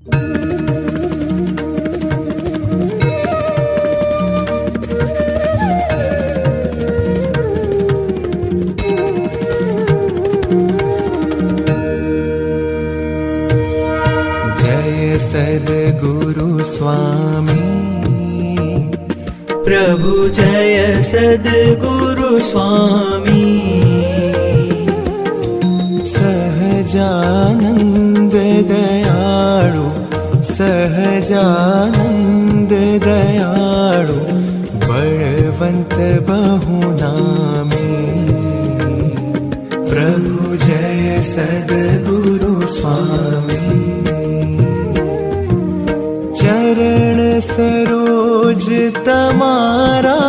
जय सद्गुरु स्वामी प्रभु जय सद्गुरु स्वामी सहजानंद दयाळु सहजानंद दयाळु बलवंत बहुनामी प्रभु जय सद्गुरु स्वामी चरण सरोज तमारा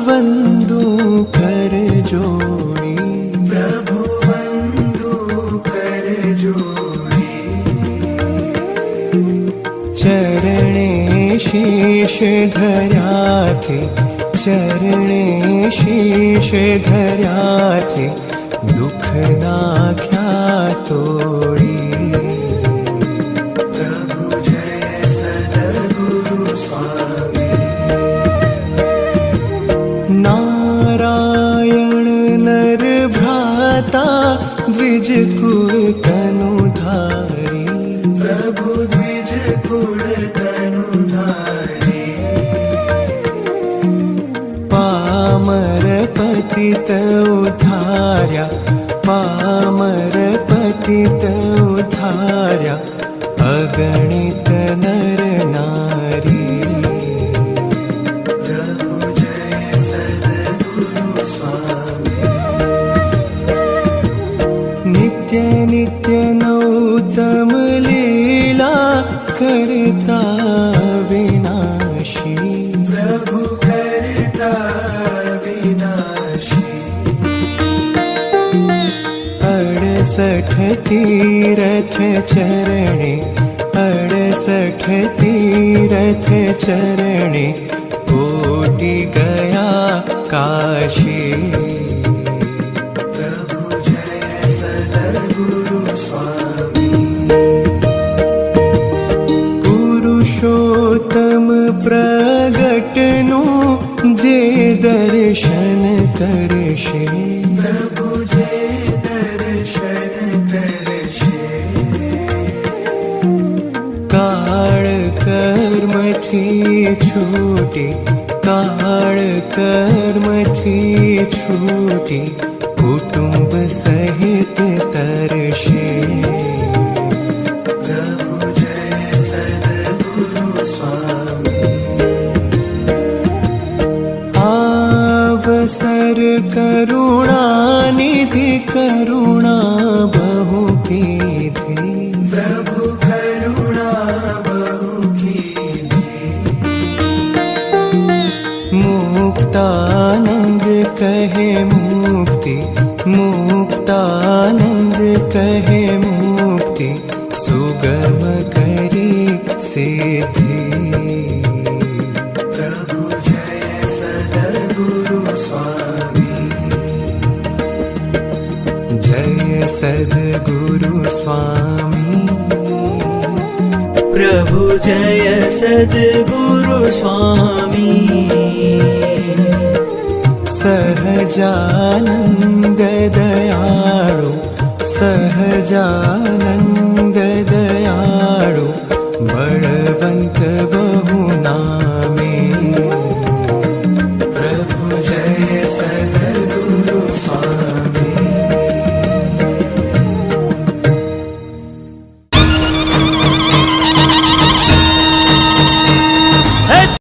वंदू कर जोड़ी प्रभु वंदू कर जोड़ी चरणे शीश धर्या थे चरणे शीश धर्या थे दुख नाख्या तोड़ी नारायण नर भ्राता द्विज कुल तनुधारी प्रभु द्विज कुल तनुधारी पामर पतित उद्धार्या पामर पतित उद्धार्या अगणित नर नारी नित्य नित्य नौतम लीला करता विनाशी प्रभु करता विनाशी 68 तीरथ चरणे 68 तीरथ चरणे कोटि गया काशी पुरुषोत्तम प्रगटनु जे दर्शन करशे प्रभु जे दर्शन करशे काळ कर्म थी छूटी काळ कर्म थी छूटी कुटुंब सहित तरशे अवसर करुणा निधि करुणा बहु कीधी प्रभु करुणा बहु कीधी मुक्तानंद कहे मुक्ति मुक्तानंद कहे मुक्ति सुगम करी सिद्धि जय सद्गुरु स्वामी प्रभु जय सद्गुरु स्वामी सहजानंद दयाळु सहजानंद